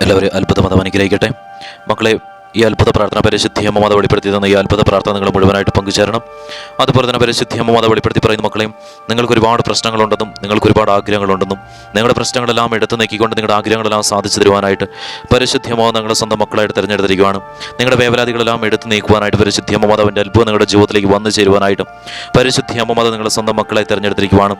എല്ലാവരും അത്ഭുതമതം അനുഗ്രഹിക്കട്ടെ. മക്കളെ, ഈ അത്ഭുത പ്രാർത്ഥന പരിശുദ്ധി അമ്മമാത വെളിപ്പെടുത്തി തന്ന ഈ അത്ഭുത പ്രാർത്ഥന നിങ്ങൾ മുഴുവനായിട്ട് പങ്കുചേരണം. അതുപോലെ തന്നെ പരിശുദ്ധി അമ്മമാത വെളിപ്പെടുത്തി പറയുന്ന മക്കളെയും, നിങ്ങൾക്ക് ഒരുപാട് പ്രശ്നങ്ങളുണ്ടെന്നും നിങ്ങൾക്ക് ഒരുപാട് ആഗ്രഹങ്ങളുണ്ടെന്നും നിങ്ങളുടെ പ്രശ്നങ്ങളെല്ലാം എടുത്തു നീക്കിക്കൊണ്ട് നിങ്ങളുടെ ആഗ്രഹങ്ങളെല്ലാം സാധിച്ചു തരുവാനായിട്ട് പരിശുദ്ധി അമ്മ നിങ്ങളുടെ സ്വന്തം മക്കളായിട്ട് തിരഞ്ഞെടുത്തിരിക്കുകയാണ്. നിങ്ങളുടെ വേവലാതികളെല്ലാം എടുത്തു നീക്കുവാനായിട്ട് പരിശുദ്ധി അമ്മമാതാവിൻ്റെ അത്ഭുതം നിങ്ങളുടെ ജീവിതത്തിലേക്ക് വന്നു ചേരുവാനായിട്ടും പരിശുദ്ധി അമ്മമാത നിങ്ങളുടെ സ്വന്തം മക്കളായി തിരഞ്ഞെടുത്തിരിക്കുകയാണ്.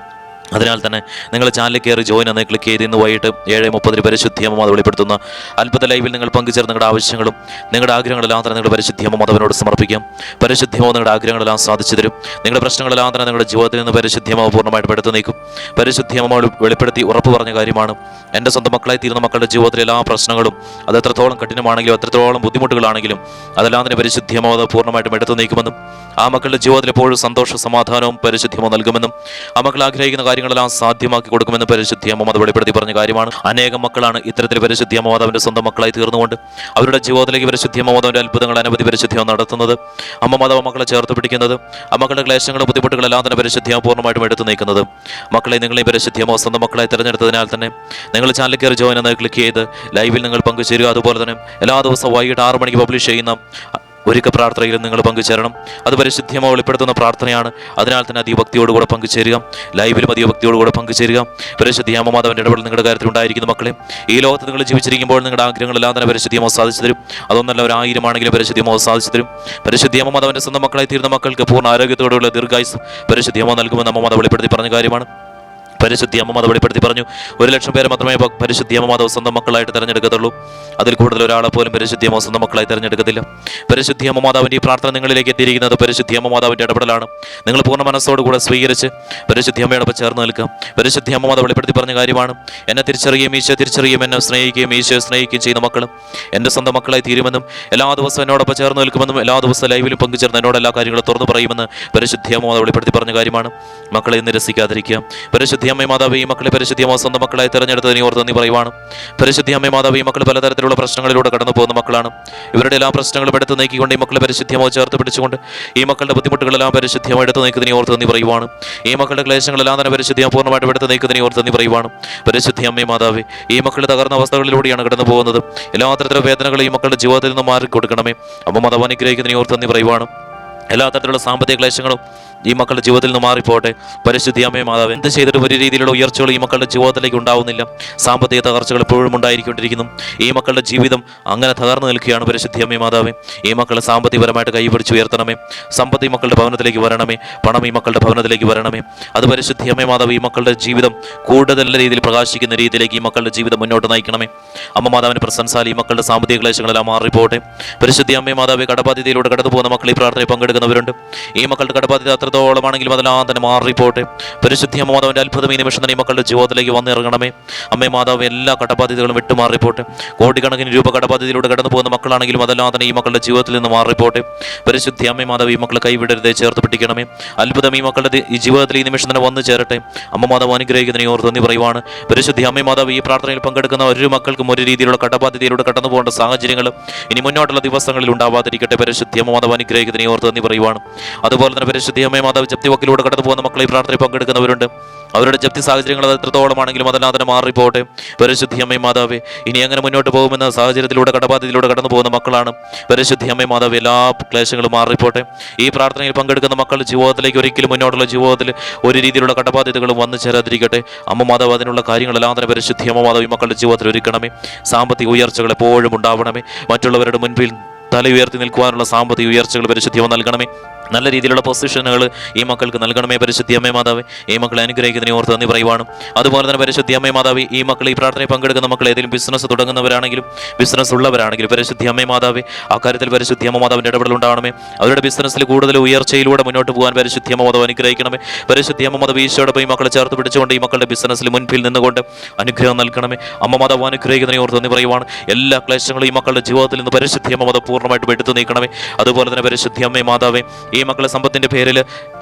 അതിനാൽ തന്നെ നിങ്ങൾ ചാനലിൽ കയറി ജോയിൻ എന്ന് ക്ലിക്ക് ചെയ്ത് ഇന്ന് വൈകിട്ട് 7:30 പരിശുദ്ധി അമ്മ വെളിപ്പെടുത്തുന്ന അത്ഭുത ലൈവിൽ നിങ്ങൾ പങ്കുചേർന്ന് നിങ്ങളുടെ ആവശ്യങ്ങളും നിങ്ങളുടെ ആഗ്രഹങ്ങളെല്ലാം തന്നെ നിങ്ങളുടെ പരിശുദ്ധി അമ്മ മാതാവിനോട് സമർപ്പിക്കാം. പരിശുദ്ധി അമ്മ നിങ്ങളുടെ ആഗ്രഹങ്ങളെല്ലാം സാധിച്ചു തരും. നിങ്ങളുടെ പ്രശ്നങ്ങളെല്ലാം തന്നെ നിങ്ങളുടെ ജീവിതത്തിൽ നിന്ന് പരിശുദ്ധി അമ്മ പൂർണ്ണമായിട്ട് എടുത്തു നീക്കും. പരിശുദ്ധി അമ്മ വെളിപ്പെടുത്തി ഉറപ്പ് പറഞ്ഞ കാര്യമാണ്, എൻ്റെ സ്വന്തം മക്കളായി തീരുന്ന മക്കളുടെ ജീവിതത്തിലെ എല്ലാ പ്രശ്നങ്ങളും അത് എത്രത്തോളം കഠിനമാണെങ്കിലും എത്രത്തോളം ബുദ്ധിമുട്ടുകളാണെങ്കിലും അതെല്ലാം തന്നെ പരിശുദ്ധി അമ്മ അത് പൂർണ്ണമായിട്ടും എടുത്തു നീക്കുമെന്നും ആ മക്കളുടെ ജീവിതത്തിൽ എപ്പോഴും സന്തോഷ സമാധാനവും പരിശുദ്ധി അമ്മ നൽകുമെന്നും ആ മക്കൾ ആഗ്രഹിക്കുന്ന കാര്യങ്ങളെല്ലാം സാധ്യമാക്കി കൊടുക്കുമെന്ന് പരിശുദ്ധി അമ്മ അത് വെളിപ്പെടുത്തി പറഞ്ഞ കാര്യമാണ്. അനേകം മക്കളാണ് ഇത്തരത്തിൽ പരിശുദ്ധി അമ്മ മാതാവിൻ്റെ സ്വന്തം മക്കളായി തീർന്നുകൊണ്ട് അവരുടെ ജീവിതത്തിലേക്ക് പരിശുദ്ധി അമ്മ മാതാവിൻ്റെ അത്ഭുതങ്ങൾ അനവധി പരിശുദ്ധി നടത്തുന്നത്, അമ്മ മാതാവ് മക്കളെ ചേർത്ത് പിടിക്കുന്നത്, ആ മക്കളുടെ ക്ലേശങ്ങളും ബുദ്ധിമുട്ടുകളെല്ലാം തന്നെ പരിശുദ്ധി അമ്മ പൂർണ്ണമായിട്ടും എടുത്തു നീക്കുന്നത്. മക്കളെ, നിങ്ങളെ പരിശുദ്ധി അമ്മ സ്വന്തം മക്കളായി തിരഞ്ഞെടുത്തതിനാൽ തന്നെ നിങ്ങൾ ചാനലിൽ കയറി ജോയിൻ എന്ന് ക്ലിക്ക് ചെയ്ത് ലൈവിൽ നിങ്ങൾ പങ്കുചേരുക. അതുപോലെ തന്നെ എല്ലാ ദിവസവും വൈകിട്ട് 6 മണിക്ക് പബ്ലിഷ് ചെയ്യുന്ന ഒരുക്ക പ്രാർത്ഥനയിലും നിങ്ങൾ പങ്കുചേരണം. അത് പരിശുദ്ധി അമ്മ വെളിപ്പെടുത്തുന്ന പ്രാർത്ഥനയാണ്. അതിനാൽ തന്നെ അതിഭക്തിയോടുകൂടെ പങ്കുചേരുക. ലൈവിലും അതിഭക്തിയോടുകൂടെ പങ്കുചേരുക. പരിശുദ്ധി അമ്മ മാതാവിൻ്റെ ഇടപെടൽ നിങ്ങളുടെ കാര്യത്തിൽ ഉണ്ടായിരിക്കുന്ന മക്കളെ, ഈ ലോകത്ത് നിങ്ങൾ ജീവിച്ചിരിക്കുമ്പോൾ നിങ്ങളുടെ ആഗ്രഹങ്ങളെല്ലാം തന്നെ പരിശുദ്ധി അമ്മ സാധിച്ചു തരും. അതൊന്നല്ല, 1000 ആണെങ്കിലും പരിശുദ്ധി അമ്മ സാധിച്ചു തരും. പരിശുദ്ധി അമ്മ മാതാവിൻ്റെ സ്വന്തം മക്കളായി തീരുന്ന മക്കൾക്ക് പൂർണ്ണ ആരോഗ്യത്തോടുള്ള ദീർഘായുസ്സും പരിശുദ്ധി അമ്മ നൽകുമെന്ന് അമ്മ മാതാവ് വെളിപ്പെടുത്തി പറഞ്ഞ കാര്യമാണ്. പരിശുദ്ധി അമ്മ മാതാവ് വെളിപ്പെടുത്തി പറഞ്ഞു, 1,00,000 പേരെ മാത്രമേ പരിശുദ്ധി അമ്മ മാതാവ് സ്വന്തം മക്കളായിട്ട് തിരഞ്ഞെടുക്കത്തുള്ളൂ. അതിൽ കൂടുതൽ ഒരാളെ പോലും പരിശുദ്ധി അമ്മ സ്വന്തം മക്കളായി തിരഞ്ഞെടുക്കത്തില്ല. പരിശുദ്ധി അമ്മ മാതാവിൻ്റെ ഈ പ്രാർത്ഥന നിങ്ങളിലേക്ക് എത്തിയിരിക്കുന്നത് പരിശുദ്ധി അമ്മ മാതാവിൻ്റെ ഇടപെടലാണ്. നിങ്ങൾ പൂർണ്ണ മനസ്സോടുകൂടെ സ്വീകരിച്ച് പരിശുദ്ധി അമ്മയോടൊപ്പം ചേർന്ന് നിൽക്കാം. പരിശുദ്ധി അമ്മ മാതാവ് വെളിപ്പെടുത്തി പറഞ്ഞ കാര്യമാണ്, എന്നെ തിരിച്ചറിയുകയും ഈശോ തിരിച്ചറിയുകയും എന്നെ സ്നേഹിക്കുകയും ഈശോയെ സ്നേഹിക്കുകയും ചെയ്യുന്ന മക്കളും എൻ്റെ സ്വന്തം മക്കളായി തീരുമെന്നും എല്ലാ ദിവസവും എന്നോടൊപ്പം ചേർന്ന് നിൽക്കുമെന്നും എല്ലാ ദിവസവും ലൈവിലും പങ്കുചേർന്ന് എന്നോട് എല്ലാ കാര്യങ്ങളും തുറന്നു പറയുമെന്ന് പരിശുദ്ധി അമ്മ മാതാവ് വെളിപ്പെടുത്തി പറഞ്ഞ കാര്യമാണ്. മക്കളെ നിരസിക്കാതിരിക്കുക. പരിശുദ്ധി അമ്മ മാതാവ് ഈ മക്കളെ പരിശുദ്ധി അമ്മ സ്വന്തം മക്കളായി തിരഞ്ഞെടുത്തതിനെ ഓർത്ത് നന്ദി പറയുവാണ്. പരിശുദ്ധി അമ്മ മാതാവ് ഈ മക്കൾ പലതരത്തിലുള്ള പ്രശ്നങ്ങളിലൂടെ കടന്നു പോകുന്ന മക്കളാണ്. ഇവരുടെ എല്ലാ പ്രശ്നങ്ങളും എടുത്ത് നീക്കിക്കൊണ്ട് ഈ മക്കളെ പരിശുദ്ധി അമ്മ ചേർത്ത് പിടിച്ചുകൊണ്ട് ഈ മക്കളുടെ ബുദ്ധിമുട്ടുകളെല്ലാം പരിശുദ്ധി അമ്മ എടുത്ത് നീക്കുന്നതിനെ ഓർത്ത് നന്ദി പറയുവാണ്. ഈ മക്കളുടെ ക്ലേശങ്ങളെല്ലാം തന്നെ പരിശുദ്ധി അമ്മ പൂർണ്ണമായിട്ട് എടുത്ത് നീക്കുന്നതിനെ ഓർത്ത് നന്ദി പറയുവാണ്. പരിശുദ്ധി അമ്മ മാതാവേ, ഈ മക്കൾ തകർന്ന അവസ്ഥകളിലൂടെയാണ് കടന്നു പോകുന്നത്. എല്ലാ തരത്തിലുള്ള വേദനകളും ഈ മക്കളുടെ ജീവിതത്തിൽ നിന്ന് മാറിക്കൊടുക്കണമേ. അമ്മ മാതാവ് അനുഗ്രഹിക്കുന്നതിനെ ഓർത്ത് നന്ദി പറയുവാണ്. എല്ലാ തരത്തിലുള്ള സാമ്പത്തിക ക്ലേശങ്ങളും ഈ മക്കളുടെ ജീവിതത്തിൽ നിന്ന് മാറിപ്പോട്ടെ. പരിശുദ്ധി അമ്മ മാതാവ്, എന്ത് ചെയ്തിട്ടും ഒരു രീതിയിലുള്ള ഉയർച്ചകൾ ഈ മക്കളുടെ ജീവിതത്തിലേക്ക് ഉണ്ടാവുന്നില്ല. സാമ്പത്തിക തകർച്ചകൾ എപ്പോഴും ഉണ്ടായിരിക്കൊണ്ടിരിക്കുന്നു. ഈ മക്കളുടെ ജീവിതം അങ്ങനെ തകർന്നു നിൽക്കുകയാണ്. പരിശുദ്ധി അമ്മ മാതാവേ, ഈ മക്കളെ സാമ്പത്തികപരമായിട്ട് കൈപിടിച്ച് ഉയർത്തണമേ. സമ്പത്ത് ഈ മക്കളുടെ ഭവനത്തിലേക്ക് വരണമേ. പണം ഈ മക്കളുടെ ഭവനത്തിലേക്ക് വരണമേ. അത് പരിശുദ്ധി അമ്മ മാതാവ്, ഈ മക്കളുടെ ജീവിതം കൂടുതൽ നല്ല രീതിയിൽ പ്രകാശിക്കുന്ന രീതിയിലേക്ക് ഈ മക്കളുടെ ജീവിതം മുന്നോട്ട് നയിക്കണമേ. അമ്മ മാതാവിൻ്റെ പ്രശംസാൽ ഈ മക്കളുടെ സാമ്പത്തിക ക്ലേശങ്ങളെല്ലാം മാറിപ്പോട്ടെ. പരിശുദ്ധി അമ്മ മാതാവേ, കടബാധ്യതയിലൂടെ കടന്നു പോകുന്ന മക്കൾ ഈ പ്രാർത്ഥനയിൽ പങ്കെടുക്കുന്നവരുണ്ട്. ഈ മക്കളുടെ കടബാധ്യത ോളമാണെങ്കിലും അതെല്ലാം തന്നെ മാറിപ്പോട്ടെ. പരിശുദ്ധി അമ്മ മാതാവിൻ്റെ അത്ഭുതം ഈ നിമിഷം തന്നെ ഈ മക്കളുടെ ജീവിതത്തിലേക്ക് വന്നിറങ്ങണമേ. അമ്മ മാതാവ്, എല്ലാ കടബാധ്യതകളും വിട്ടുമാറിപ്പോട്ടെ. കോടിക്കണക്കിന് രൂപ കടബാധ്യതയിലൂടെ കടന്നു പോകുന്ന മക്കളാണെങ്കിലും അതെല്ലാം തന്നെ ഈ മക്കളുടെ ജീവിതത്തിൽ നിന്ന് മാറിപ്പോട്ടെ. പരിശുദ്ധി അമ്മ മാതാവ്, ഈ മക്കളെ കൈവിടരുതേ, ചേർത്ത് പിടിക്കണമേ. അത്ഭുതം ഈ മക്കളുടെ ഈ ജീവിതത്തിൽ ഈ നിമിഷം തന്നെ വന്നു ചേരട്ടെ. അമ്മ മാതാവ് അനുഗ്രഹിക്കുന്നതിനെ ഓർത്ത് നന്ദി പറയുവാണ്. പരിശുദ്ധി അമ്മ മാതാവ്, ഈ പ്രാർത്ഥനയിൽ പങ്കെടുക്കുന്ന ഒരു മക്കൾക്കും ഒരു രീതിയിലുള്ള കടബാധ്യതയിലൂടെ കടന്നു പോകേണ്ട സാഹചര്യങ്ങളും ഇനി മുന്നോട്ടുള്ള ദിവസങ്ങളിൽ ഉണ്ടാവാതിരിക്കട്ടെ. പരിശുദ്ധി അമ്മ മാതാവ് അനുഗ്രഹിക്കുന്നതിനെ ഓർത്ത് നന്ദി പറയുവാണ്. അതുപോലെ തന്നെ പരിശുദ്ധി അമ്മ മാതാവ്, ജപ്തി വക്കിലൂടെ കടന്നു പോകുന്ന മക്കളെ ഈ പ്രാർത്ഥനയിൽ പങ്കെടുക്കുന്നവരുണ്ട്. അവരുടെ ജപ്തി സാഹചര്യങ്ങൾ അത് എത്രത്തോളമാണെങ്കിലും അതെല്ലാം തന്നെ മാറിപ്പോട്ടെ. പരിശുദ്ധി അമ്മ മാതാവേ, ഇനി എങ്ങനെ മുന്നോട്ട് പോകുമെന്ന സാഹചര്യത്തിലൂടെ കടബാധ്യതയിലൂടെ കടന്നു പോകുന്ന മക്കളാണ്. പരിശുദ്ധി അമ്മ മാതാവേ, എല്ലാ ക്ലേശങ്ങളും മാറിപ്പോട്ടെ. ഈ പ്രാർത്ഥനയിൽ പങ്കെടുക്കുന്ന മക്കളുടെ ജീവിതത്തിലേക്ക് ഒരിക്കലും മുന്നോട്ടുള്ള ജീവിതത്തിൽ ഒരു രീതിയിലുള്ള കടബാധ്യതകളും വന്നു ചേരാതിരിക്കട്ടെ. അമ്മ മാതാവ്, അതിനുള്ള കാര്യങ്ങളെല്ലാം തന്നെ പരിശുദ്ധി അമ്മ മാതാവ് ഈ മക്കളുടെ ജീവിതത്തിൽ ഒരുക്കണമേ. സാമ്പത്തിക ഉയർച്ചകൾ എപ്പോഴും ഉണ്ടാവണമേ. മറ്റുള്ളവരുടെ മുൻപിൽ തല ഉയർത്തി നിൽക്കുവാനുള്ള സാമ്പത്തിക ഉയർച്ചകൾ പരിശുദ്ധി അമ്മ നൽകണമേ. നല്ല രീതിയിലുള്ള പൊസിഷനുകൾ ഈ മക്കൾക്ക് നൽകണമേ. പരിശുദ്ധി അമ്മ മാതാവേ, ഈ മക്കളെ അനുഗ്രഹിക്കുന്നതിനെ ഓർത്ത് നന്ദി പറയുവാണ്. അതുപോലെ തന്നെ പരിശുദ്ധി അമ്മ മാതാവേ, ഈ മക്കൾ ഈ പ്രാർത്ഥനയിൽ പങ്കെടുക്കുന്ന മക്കൾ ഏതെങ്കിലും ബിസിനസ് തുടങ്ങുന്നവരാണെങ്കിലും ബിസിനസ് ഉള്ളവരാണെങ്കിലും പരിശുദ്ധി അമ്മ മാതാവേ, ആ കാര്യത്തിൽ പരിശുദ്ധി അമ്മ മാതാവിൻ്റെ ഇടപെടൽ ഉണ്ടാവണമേ. അവരുടെ ബിസിനസ്സിൽ കൂടുതൽ ഉയർച്ചയിലൂടെ മുന്നോട്ട് പോകാൻ പരിശുദ്ധി അമ്മ മാതാവ് അനുഗ്രഹിക്കണമേ. പരിശുദ്ധി അമ്മ മാതാവ് ഈശോടൊപ്പം ഈ മക്കളെ ചേർത്ത് പിടിച്ചുകൊണ്ട് ഈ മക്കളുടെ ബിസിനസ്സിൽ മുൻപിൽ നിന്നുകൊണ്ട് അനുഗ്രഹം നൽകണമേ. അമ്മ മാതാവ് അനുഗ്രഹിക്കുന്നതിനെ ഓർത്ത് നന്ദി പറയുവാണ്. എല്ലാ ക്ലേശങ്ങളും ഈ മക്കളുടെ ജീവിതത്തിൽ നിന്ന് പരിശുദ്ധി അമ്മ മാതാവ് പൂർണ്ണമായിട്ട് എടുത്തു നീക്കണമേ. അതുപോലെ തന്നെ പരിശുദ്ധി അമ്മ മാതാവേ, ഈ മക്കളെ സമ്പത്തിൻ്റെ പേരിൽ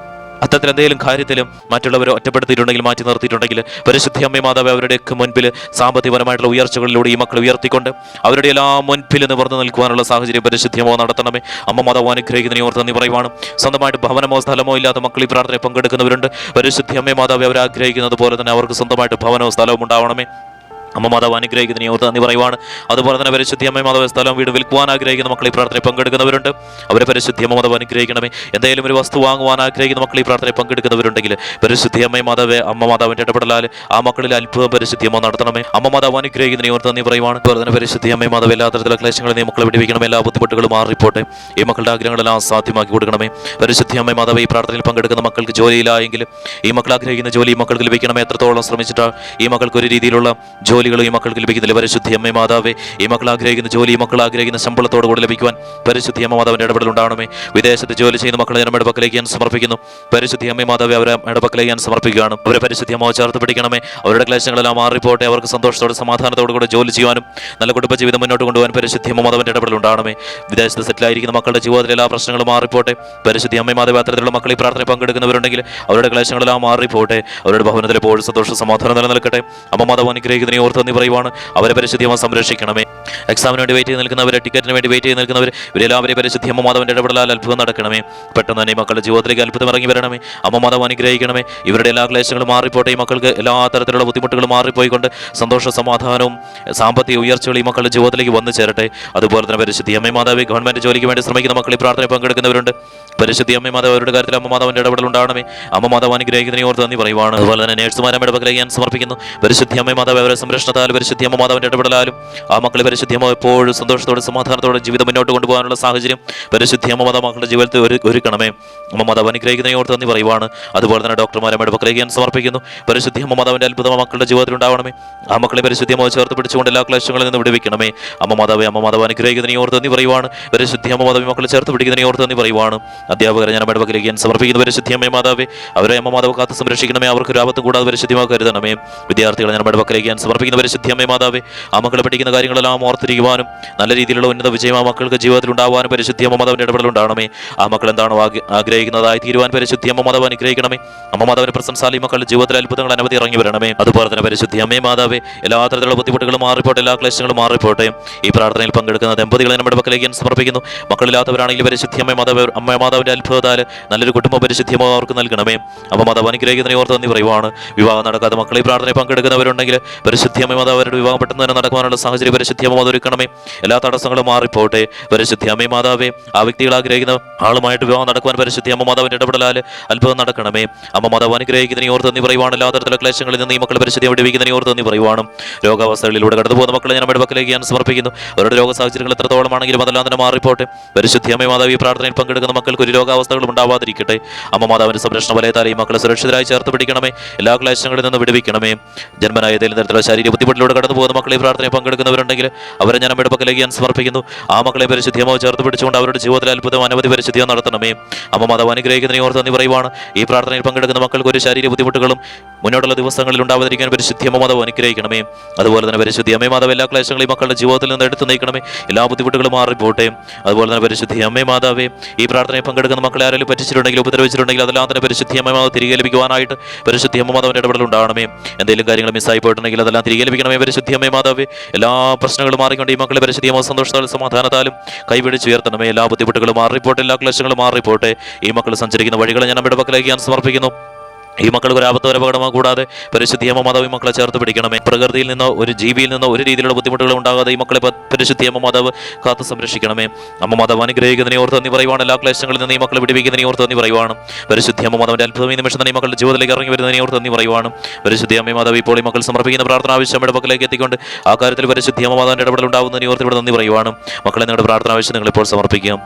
അത്തരത്തിൽ എന്തെങ്കിലും കാര്യത്തിലും മറ്റുള്ളവരെ ഒറ്റപ്പെടുത്തിയിട്ടുണ്ടെങ്കിൽ, മാറ്റി നിർത്തിയിട്ടുണ്ടെങ്കിൽ പരിശുദ്ധി അമ്മ മാതാവ് അവരുടെയൊക്കെ മുൻപിൽ സാമ്പത്തികപരമായിട്ടുള്ള ഉയർച്ചകളിലൂടെ ഈ മക്കൾ ഉയർത്തിക്കൊണ്ട് അവരുടെ എല്ലാ മുൻപിൽ നിവർന്നു നിൽക്കുവാനുള്ള സാഹചര്യം പരിശുദ്ധി അമ്മ നടത്തണമേ. അമ്മ മാതാവ് അനുഗ്രഹിക്കുന്നതിനെ ഓർത്ത് നന്ദി പറയുവാണ്. സ്വന്തമായിട്ട് ഭവനമോ സ്ഥലമോ ഇല്ലാത്ത മക്കൾ ഈ പ്രാർത്ഥനയിൽ പങ്കെടുക്കുന്നവരുണ്ട്. പരിശുദ്ധി അമ്മ മാതാവ് അവർ ആഗ്രഹിക്കുന്നത് പോലെ തന്നെ അവർക്ക് സ്വന്തമായിട്ട് ഭവനവും സ്ഥലവും ഉണ്ടാവണമേ. അമ്മ മാതാവ് അനുഗ്രഹിക്കുന്നതിനെ ഓർത്ത് നന്ദി പറയുവാണ്. അതുപോലെ തന്നെ പരിശുദ്ധി അമ്മ മാതാവ് സ്ഥലം വീട് വിൽക്കുവാൻ ആഗ്രഹിക്കുന്ന മക്കൾ ഈ പ്രാർത്ഥനയിൽ പങ്കെടുക്കുന്നവരുണ്ട്. അവരെ പരിശുദ്ധി അമ്മ മാതാവ് അനുഗ്രഹിക്കണമേ. എന്തെങ്കിലും ഒരു വസ്തു വാങ്ങുവാൻ ആഗ്രഹിക്കുന്ന മക്കൾ ഈ പ്രാർത്ഥനയിൽ പങ്കെടുക്കുന്നവരുണ്ടെങ്കിൽ പരിശുദ്ധി അമ്മ മാതാവ് അമ്മ മാതാവിൻ്റെ ഇടപെടലാൽ ആ മക്കളിൽ അത്ഭുതം പരിശുദ്ധി അമ്മ നടത്തണമേ. അമ്മ മാതാവ് അനുഗ്രഹിക്കുന്നതിനെ ഓർത്ത് നന്ദി പറയുവാണ്. അതുപോലെ തന്നെ പരിശുദ്ധി അമ്മ മാതാവ് എല്ലാ തരത്തിലുള്ള ക്ലേശങ്ങളിൽ നീ മക്കളെ വിടുവിക്കണമേ. എല്ലാ ബുദ്ധിമുട്ടുകളും മാറിപ്പോട്ടെ. ഈ മക്കളുടെ ആഗ്രഹങ്ങളെല്ലാം സാധ്യമാക്കി കൊടുക്കണമേ. പരിശുദ്ധി അമ്മ മാതാവ് ഈ പ്രാർത്ഥനയിൽ പങ്കെടുക്കുന്ന മക്കൾക്ക് ജോലിയിലായെങ്കിൽ ഈ മക്കൾ ആഗ്രഹിക്കുന്ന ജോലി ഈ മക്കൾക്ക് ലഭിക്കണമേ. എത്രത്തോളം ശ്രമിച്ചിട്ടാണ് ഈ മക്കൾക്ക് ഒരു രീതിയിലുള്ള ജോലികൾ ഈ മക്കൾക്ക് ലഭിക്കുന്നില്ല. പരിശുദ്ധി അമ്മ മാതാവേ, ഈ മക്കൾ ആഗ്രഹിക്കുന്ന ജോലി ഈ മക്കൾ ആഗ്രഹിക്കുന്ന ശമ്പളത്തോട് കൂടെ ലഭിക്കുവാൻ പരിശുദ്ധി അമ്മ മാതാവിൻ്റെ ഇടപെടൽ ഉണ്ടാവണമേ. വിദേശത്ത് ജോലി ചെയ്യുന്ന മക്കളെ ഞാൻ ഇടപക്കലേക്ക് ഞാൻ സമർപ്പിക്കുന്നു. പരിശുദ്ധി അമ്മ മാതാവെ അവരെ ഇടപക്കലേക്ക് ഞാൻ സമർപ്പിക്കുകയാണ്. അവരെ പരിശുദ്ധി അമ്മ ചേർത്ത് പിടിക്കണമേ. അവരുടെ ക്ലേശങ്ങളെല്ലാം മാറിപ്പോട്ടെ. അവർക്ക് സന്തോഷത്തോടെ സമാധാനത്തോടു കൂടെ ജോലി ചെയ്യാനും നല്ല കുടുംബജീവിതം മുന്നോട്ട് കൊണ്ടുപോകാൻ പരിശുദ്ധി അമ്മ മാതാവിൻ്റെ ഇടപെടൽ ഉണ്ടാവണമേ. വിദേശത്ത് സെറ്റിലായിരിക്കുന്ന മക്കളുടെ ജീവിതത്തിലെ എല്ലാ പ്രശ്നങ്ങളും മാറിപ്പോട്ടെ. പരിശുദ്ധി അമ്മ മാതാവ് അത്തരത്തിലുള്ള മക്കൾ ഈ പ്രാർത്ഥന പങ്കെടുക്കുന്നവരുണ്ടെങ്കിൽ അവരുടെ ക്ലേശങ്ങളെല്ലാം മാറിപ്പോട്ടെ. അവരുടെ ഭവനത്തിൽ എപ്പോഴും സന്തോഷം സമാധാനം നിലനിൽക്കട്ടെ. അമ്മ മാതാവ് അനുഗ്രഹിക്കുന്നതിനെ ഓർത്ത് നന്ദി പറയുവാണ്. അവരെ പരിശുദ്ധി അമ്മ സംരക്ഷിക്കണമേ. എക്സാമിന് വേണ്ടി വെയിറ്റ് ചെയ്ത് നിൽക്കുന്നവർ, ടിക്കറ്റിന് വേണ്ടി വെയിറ്റ് ചെയ്ത് നിൽക്കുന്നവർ, ഇവരെല്ലാവരെയും പരിശുദ്ധി അമ്മ മാതാവിൻ്റെ ഇടപെടലാൽ അത്ഭുതം നടക്കണമേ. പെട്ടെന്ന് തന്നെ മക്കളുടെ ജീവിതത്തിലേക്ക് അത്ഭുതം ഇറങ്ങി വരണമേ. അമ്മ മാതാവ് അനുഗ്രഹിക്കണമേ. ഇവരുടെ എല്ലാ ക്ലേശങ്ങളും മാറിപ്പോട്ടെ. ഈ മക്കൾക്ക് എല്ലാ തരത്തിലുള്ള ബുദ്ധിമുട്ടുകളും മാറിപ്പോയിക്കൊണ്ട് സന്തോഷ സമാധാനവും സാമ്പത്തിക ഉയർച്ചകളും ഈ മക്കളുടെ ജീവിതത്തിലേക്ക് വന്നു ചേരട്ടെ. അതുപോലെ തന്നെ പരിശുദ്ധി അമ്മ മാതാവ് ഗവൺമെന്റ് ജോലിക്ക് വേണ്ടി ശ്രമിക്കുന്ന മക്കൾ ഈ പ്രാർത്ഥന പങ്കെടുക്കുന്നവരുണ്ട്. പരിശുദ്ധി അമ്മ മാതാവ് അവരുടെ കാര്യത്തിൽ അമ്മ മാതാവിൻ്റെ ഇടപെടൽ ഉണ്ടാവണമേ. അമ്മ മാതാവ് അനുഗ്രഹിക്കുന്നതിനെ ഓർത്ത് നന്ദി പറയുവാണ്. അതുപോലെ തന്നെ നേഴ്സുമാരുടെ ഇടപെടലേക്ക് ഞാൻ സമർപ്പിക്കുന്നു. പരിശുദ്ധി അമ്മ മാതാവ് അവരെ സംരക്ഷണത്താലും പരിശുദ്ധി അമ്മ മാതാവിൻ്റെ ഇടപെടലാലും ആ മക്കളെ പരിശുദ്ധി അമ്മ എപ്പോഴും സന്തോഷത്തോടെ സമാധാനത്തോടെ ജീവിതം മുന്നോട്ട് കൊണ്ടുപോകാനുള്ള സാഹചര്യം പരിശുദ്ധി അമ്മ മാതാവ് മക്കളുടെ ജീവിതത്തിൽ ഒരുക്കണമേ. അമ്മ മാതാവ് അനുഗ്രഹിക്കുന്നതിനെ ഓർത്ത് നന്ദി പറയുവാണ്. അതുപോലെ തന്നെ ഡോക്ടർമാരുടെ ഇടപെടലേക്ക് ഞാൻ സമർപ്പിക്കുന്നു. പരിശുദ്ധി അമ്മ മാതാവിൻ്റെ അത്ഭുതം മക്കളുടെ ജീവിതത്തിൽ ഉണ്ടാവണമേ. ആ മക്കളെ പരിശുദ്ധി അമ്മ ചേർത്ത് പിടിച്ചുകൊണ്ട് എല്ലാ ക്ലേശങ്ങളിൽ നിന്ന് വിടുവിക്കണമേ. അമ്മ മാതാവ് അനുഗ്രഹിക്കുന്നതിനെ ഓർത്ത് നന്ദി പറയുവാണ്. പരിശുദ്ധി അമ്മ മാതാവ് മക്കളെ ചേർത്ത് പിടിക്കുന്നതിനെ ഓർത്ത് നന്ദി പറയുവാണ്. അധ്യാപകരെ ഞാൻ ഇടപെടലേക്ക് ഞാൻ സമർപ്പിക്കുന്നു. പരിശുദ്ധി അമ്മ മാതാവേ, അവരെ അമ്മ മാതാവ് കാത്ത് സംരക്ഷിക്കണമേ. അവർക്ക് ഒരു ആപത്തും കൂടാതെ പരിശുദ്ധിമാ കരുതണമേ. വിദ്യാർത്ഥികളെ ഞാൻ ഇടപെടലേക്ക് ഞാൻ സമർപ്പിക്കുന്ന പരിശുദ്ധി അമ്മ മാതാവേ, ആ മക്കളെ പഠിക്കുന്ന കാര്യങ്ങളെല്ലാം ഓർത്തിരിക്കുവാനും നല്ല രീതിയിലുള്ള ഉന്നത വിജയം ആ മക്കൾക്ക് ജീവിതത്തിൽ ഉണ്ടാവാനും പരിശുദ്ധി അമ്മ മാതാവിൻ്റെ ഇടപെടൽ ഉണ്ടാവണമേ. ആ മക്കൾ എന്താണോ ആഗ്രഹിക്കുന്നതായി തീരുവാൻ പരിശുദ്ധി അമ്മ മാതാവ് അനുഗ്രഹിക്കണമേ. അമ്മ മാതാവിന്റെ പ്രശംസാലി മക്കളുടെ ജീവിതത്തിൽ അത്ഭുതങ്ങൾ അനവധി ഇറങ്ങി വരണമേ. അതുപോലെ തന്നെ പരിശുദ്ധി അമ്മ മാതാവേ, എല്ലാ തരത്തിലുള്ള ബുദ്ധിമുട്ടുകളും മാറിപ്പോട്ടെ. എല്ലാ ക്ലേശങ്ങളും മാറിപ്പോട്ടെ. ഈ പ്രാർത്ഥനയിൽ പങ്കെടുക്കുന്ന ദമ്പതികളെ നമ്മുടെ മക്കളിലേക്ക് ഞാൻ സമർപ്പിക്കുന്നു. മക്കളില്ലാത്തവരാണെങ്കിൽ പരിശുദ്ധി അമ്മ മാതാവിന്റെ അത്ഭുതത്താൽ നല്ലൊരു കുടുംബ പരിശുദ്ധി അമ്മ അവർക്ക് നൽകണമേ. അമ്മ മാതാവ് അനുഗ്രഹിക്കുന്നതിനെ ഓർത്ത് നന്ദി പറയുവാണ്. വിവാഹം നടക്കാതെ മക്കൾ ഈ പ്രാർത്ഥനയിൽ പങ്കെടുക്കുന്നവരുണ്ടെങ്കിൽ പരിശുദ്ധി അമ്മ മാതാവ് അവരുടെ വിവാഹം പെട്ടെന്ന് തന്നെ നടക്കുവാനുള്ള സാഹചര്യം പരിശുദ്ധി അമ്മ ഒരുക്കണമേ. എല്ലാ തടസ്സങ്ങളും മാറിപ്പോട്ടെ. പരിശുദ്ധി അമ്മ മാതാവേ, ആ വ്യക്തികൾ ആഗ്രഹിക്കുന്ന ആളുമായിട്ട് വിവാഹം നടക്കുവാൻ പരിശുദ്ധി അമ്മ മാതാവിന്റെ ഇടപെടലാൽ അത്ഭുതം നടക്കണമേ. അമ്മ മാതാവ് അനുഗ്രഹിക്കുന്നതിനെ ഓർത്ത് നന്ദി പറയുവാണ്. എല്ലാ തരത്തിലുള്ള ക്ലേശങ്ങളിൽ നിന്ന് ഈ മക്കൾ പരിശുദ്ധി വിടുവിക്കുന്നതിനെ ഓർത്ത് നന്ദി പറയുവാണ്. രോഗാവസ്ഥകളിലൂടെ കടന്നു പോകുന്ന മക്കളെ ഞാൻ ഇടപെടലേക്ക് ഞാൻ സമർപ്പിക്കുന്നു. അവരുടെ രോഗ സാഹചര്യങ്ങൾ എത്രത്തോളമാണെങ്കിലും അതെല്ലാം തന്നെ മാറിപ്പോട്ടെ. പരിശുദ്ധി അമ്മ മാതാവ് ഈ പ്രാർത്ഥനയിൽ പങ്കെടുക്കുന്ന മക്കൾക്ക് ഒരു രോഗാവസ്ഥകളും ഉണ്ടാവാതിരിക്കട്ടെ. അമ്മ മാതാവിന്റെ സംരക്ഷണ വലയത്താൽ ഈ മക്കളെ സുരക്ഷിതരായി ചേർത്ത് പിടിക്കണമേ. എല്ലാ ക്ലേശങ്ങളിൽ നിന്ന് വിടുവിക്കണമേ. ജന്മനായ ഏതെങ്കിലും തരത്തിലുള്ള ശാരീരിക ബുദ്ധിമുട്ടിലൂടെ കടന്നു പോകുന്ന മക്കളെ ഈ പ്രാർത്ഥനയിൽ പങ്കെടുക്കുന്നവരുണ്ടെങ്കിൽ അവരെ ഞാൻ ഇടപെടലേക്ക് ഞാൻ സമർപ്പിക്കുന്നു. ആ മക്കളെ പരിശുദ്ധി അമ്മ ചേർത്ത് പിടിച്ചുകൊണ്ട് അവരുടെ ജീവിതത്തിൽ അത്ഭുതം അനവധി പരിശുദ്ധിയോ നടത്തണമേ. അമ്മ മാതാവ് അനുഗ്രഹിക്കുന്നതിനെ ഓർത്ത് നന്ദി പറയുവാണ്. ഈ പ്രാർത്ഥനയിൽ പങ്കെടുക്കുന്ന മക്കൾക്ക് ഒരു ശാരീരിക ബുദ്ധിമുട്ടുകളും മുന്നോട്ടുള്ള ദിവസങ്ങളിൽ ഉണ്ടാവാതിരിക്കാൻ പരിശുദ്ധി അമ്മ മാതാവ് അനുഗ്രഹിക്കണമേ. അതുപോലെ തന്നെ പരിശുദ്ധി അമ്മ മാതാവ് എല്ലാ ക്ലേശങ്ങളും മക്കളുടെ ജീവിതത്തിൽ നിന്ന് എടുത്തു നീക്കണമേ. എല്ലാ ബുദ്ധിമുട്ടുകളും മാറിപ്പോട്ടെ. അതുപോലെ തന്നെ പരിശുദ്ധി അമ്മ മാതാവേ, ഈ പ്രാർത്ഥനയിൽ പങ്കെടുക്കുന്ന മക്കളെ ആരെങ്കിലും പറ്റിച്ചിട്ടുണ്ടെങ്കിൽ ഉപദ്രവിച്ചിട്ടുണ്ടെങ്കിൽ അതെല്ലാം തന്നെ പരിശുദ്ധി അമ്മ മാതാവ് തിരികെ ലഭിക്കുവാനായിട്ട് പരിശുദ്ധി അമ്മ മാതാവിന്റെ ഇടപെടൽ ഉണ്ടാവണമേ. എന്തെങ്കിലും കാര്യങ്ങൾ മിസ്സായി പോയിട്ടുണ്ടെങ്കിൽ അതെല്ലാം തിരികെ ലഭിക്കണമേ. പരിശുദ്ധി അമ്മ മാതാവേ, എല്ലാ പ്രശ്നങ്ങളും മാറിക്കൊണ്ട് ഈ മക്കളെ പരിശുദ്ധി അമ്മ സന്തോഷത്താലും സമാധാനത്താലും കൈപിടിച്ചുയർത്തണമേ. എല്ലാ ബുദ്ധിമുട്ടുകളും മാറിപ്പോട്ടെ. എല്ലാ ക്ലേശങ്ങളും മാറിപ്പോട്ടെ. ഈ മക്കൾ സഞ്ചരിക്കുന്ന വഴികളെ ഞാൻ ഇടപെടലേക്ക് ഞാൻ സമർപ്പിക്കുന്നു. ഈ മക്കൾക്ക് ഒരു ആപത്തോ അപകടമോ കൂടാതെ പരിശുദ്ധി അമ്മ മാതാവ് ഈ മക്കളെ ചേർത്ത് പിടിക്കണമേ. പ്രകൃതിയിൽ നിന്നോ ഒരു ജീവിയിൽ നിന്നോ ഒരു രീതിയിലുള്ള ബുദ്ധിമുട്ടുകൾ ഉണ്ടാകാതെ ഈ മക്കളെ പരിശുദ്ധി അമ്മ മാതാവ് കാത്ത് സംരക്ഷിക്കണമേ. അമ്മ മാതാവ് അനുഗ്രഹിക്കുന്നതിനെ ഓർത്ത് നന്ദി പറയുവാണ്. എല്ലാ ക്ലേശങ്ങളിൽ നിന്ന് ഈ മക്കളെ വിടുവിക്കുന്നതിനെ ഓർത്ത് നന്ദി പറയുവാണ്. പരിശുദ്ധി അമ്മ മാതാവിന്റെ അത്ഭുതം ഈ നിമിഷം തന്നെ ഈ മക്കളുടെ ജീവിതത്തിലേക്ക് ഇറങ്ങി വരുന്നതിനെ ഓർത്ത് നന്ദി പറയുവാണ്. പരിശുദ്ധി അമ്മ മാതാവ് ഇപ്പോൾ ഈ മക്കൾ സമർപ്പിക്കുന്ന പ്രാർത്ഥന ആവശ്യം ഇടപെടലേക്ക് എത്തിക്കൊണ്ട് ആ കാര്യത്തിൽ പരിശുദ്ധി അമ്മ മാതാവിന്റെ ഇടപെടൽ ഉണ്ടാവുന്നതിനെ ഓർത്ത് ഇവിടെ നന്ദി പറയുവാണ്. മക്കളെ നിങ്ങളുടെ പ്രാർത്ഥന ആവശ്യം നിങ്ങൾ ഇപ്പോൾ സമർപ്പിക്കാം.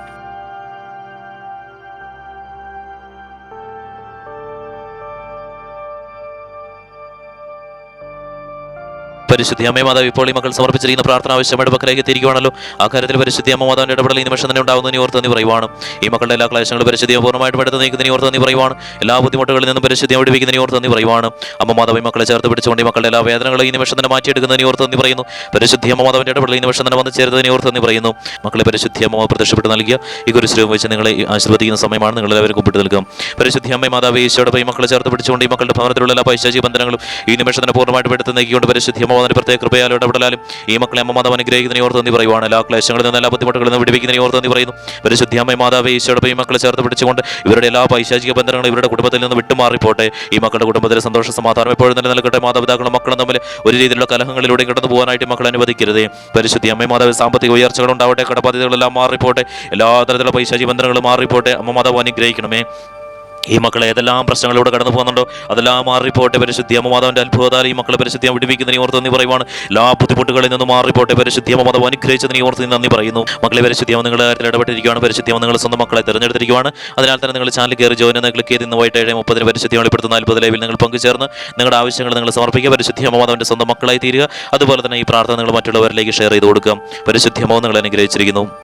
പരിശുദ്ധി അമ്മ മാതാവ് ഇപ്പോൾ ഈ മക്കൾ സമർപ്പിച്ചിരിക്കുന്ന പ്രാർത്ഥന ആവശ്യം ഇടപെടലേക്ക് എത്തിയിരിക്കുകയാണല്ലോ. ആ കാര്യത്തിൽ പരിശുദ്ധി അമ്മ മാതാവിന്റെ ഇടപെടൽ ഈ നിമിഷം തന്നെ ഉണ്ടാവുന്നതിന് ഓർത്ത് നന്ദി പറയുവാണ്. ഈ മക്കളുടെ എല്ലാ ക്ലേശങ്ങളും പരിശുദ്ധിയെ പൂർണ്ണമായിട്ടും എടുത്ത് നീക്കുന്നതിന് ഓർത്ത് നന്ദി പറയുവാണ്. എല്ലാ ബുദ്ധിമുട്ടുകളിൽ നിന്നും പരിശുദ്ധിയെ വിടുവിക്കുന്നതിന് ഓർത്ത് നന്ദി പറയുവാണ്. അമ്മ മാതാവ് ഈ മക്കളെ ചേർത്ത് പിടിച്ചുകൊണ്ട് ഈ മക്കളുടെ എല്ലാ വേദനകളും ഈ നിമിഷം തന്നെ മാറ്റിയെടുക്കുന്നതിന് ഓർത്ത് നന്ദി പറയുന്നു. പരിശുദ്ധി അമ്മ മാതാവിന്റെ ഇടപെടൽ ഈ നിമിഷം തന്നെ വന്ന് ചേരുന്നതിന് ഓർത്ത് നന്ദി പറയുന്നു. മക്കളെ പരിശുദ്ധി അമ്മ പ്രത്യക്ഷപ്പെട്ട് നൽകിയ ഈ കുരിശിലും വെച്ച് നിങ്ങളെ ആശീർവദിക്കുന്ന സമയമാണ്. നിങ്ങളെല്ലാവരും കുമ്പിട്ട് നിൽക്കാം. പരിശുദ്ധി അമ്മ മാതാവ് ഈശോയുടെ ഈ മക്കളെ ചേർത്ത് പിടിച്ചുകൊണ്ട് ഈ മക്കളുടെ ഭവനത്തിലുള്ള എല്ലാ പൈശാചിക ബന്ധനങ്ങളും ഈ നിമിഷം തന്നെ പൂർണ്ണമായിട്ടും എടുത്ത് നീക്കിക്കൊണ്ട് പരിശുദ്ധി അമ്മ മാതാവിന്റെ പ്രത്യേക കൃപയാലും ഇടപെടലാലും ഈ മക്കളെ അമ്മ മാതാവ് അനുഗ്രഹിക്കുന്നതിനെ ഓർത്ത് നന്ദി പറയുവാണ്. എല്ലാ ക്ലേശങ്ങളിൽ നിന്ന് എല്ലാ ബുദ്ധിമുട്ടുകളിൽ നിന്ന് വിടുവിക്കുന്നതിനെ ഓർത്ത് നന്ദി പറയുന്നു. പരിശുദ്ധ അമ്മ മാതാവേ, ഈശോടൊപ്പം ഈ മക്കളെ ചേർത്ത് പിടിച്ചുകൊണ്ട് ഇവരുടെ എല്ലാ പൈശാചിക ബന്ധങ്ങളും ഇവരുടെ കുടുംബത്തിൽ നിന്ന് വിട്ടുമാറിപ്പോട്ടെ. ഈ മക്കളുടെ കുടുംബത്തിലെ സന്തോഷ സമാധാനം എപ്പോഴും നിലനിൽക്കട്ടെ. മാതാപിതാക്കളും മക്കളും തമ്മിൽ ഒരു രീതിയിലുള്ള കലഹങ്ങളിലൂടെ കടന്നു പോകാനായിട്ട് മക്കളെ അനുവദിക്കരുതേ. പരിശുദ്ധ അമ്മ മാതാവ് സാമ്പത്തിക ഉയർച്ചകൾ ഉണ്ടാവട്ടെ, കടബാധ്യതകളെല്ലാം മാറിപ്പോട്ടെ, എല്ലാ തരത്തിലുള്ള പൈശാചിക ബന്ധങ്ങളും മാറിപ്പോട്ടെ. അമ്മ മാതാവ് അനുഗ്രഹിക്കണമേ. ഈ മക്കളെ ഏതെല്ലാം പ്രശ്നങ്ങളിലൂടെ കടന്നു പോകുന്നുണ്ടോ അതെല്ലാം മാറിപ്പോട്ടെ. പരിശുദ്ധ അമ്മ മാതാവിന്റെ അത്ഭുതത്താൽ ഈ മക്കളെ പരിശുദ്ധ വിടുവിക്കുന്നതിനെ ഓർത്ത് നന്ദി പറയുവാണ്. എല്ലാ ബുദ്ധിമുട്ടുകളിൽ നിന്ന് മാറിപ്പോട്ടെ. പരിശുദ്ധ അമ്മ മാതാവ് അനുഗ്രഹിച്ചതിനെ ഓർത്ത് നന്ദി പറയുന്നു. മക്കളെ പരിശുദ്ധ അമ്മ നിങ്ങളുടെ കാര്യത്തിൽ ഇടപെട്ടിരിക്കുകയാണ്. പരിശുദ്ധ അമ്മ നിങ്ങൾ സ്വന്തം മക്കളെ തിരഞ്ഞെടുത്തിരിക്കുകയാണ്. അതിനാൽ തന്നെ നിങ്ങൾ ചാനൽ കയറി ജോയിൻ എന്ന് ക്ലിക്ക് ചെയ്ത് ഇന്ന് വൈകിട്ട് 7:30 പരിശുദ്ധ വെളിപ്പെടുത്തുന്ന 40 ലൈവിൽ നിങ്ങൾ പങ്കുചേർന്ന് നിങ്ങളുടെ ആവശ്യങ്ങൾ നിങ്ങൾ സമർപ്പിക്കുക. പരിശുദ്ധ അമ്മ മാതാവിന്റെ സ്വന്തം മക്കളായി തീരുക. അതുപോലെ തന്നെ ഈ പ്രാർത്ഥന നിങ്ങൾ മറ്റുള്ളവരിലേക്ക് ഷെയർ ചെയ്ത് കൊടുക്കുക. പരിശുദ്ധ അമ്മ നിങ്ങളെ അനുഗ്രഹിച്ചിരിക്കുന്നു.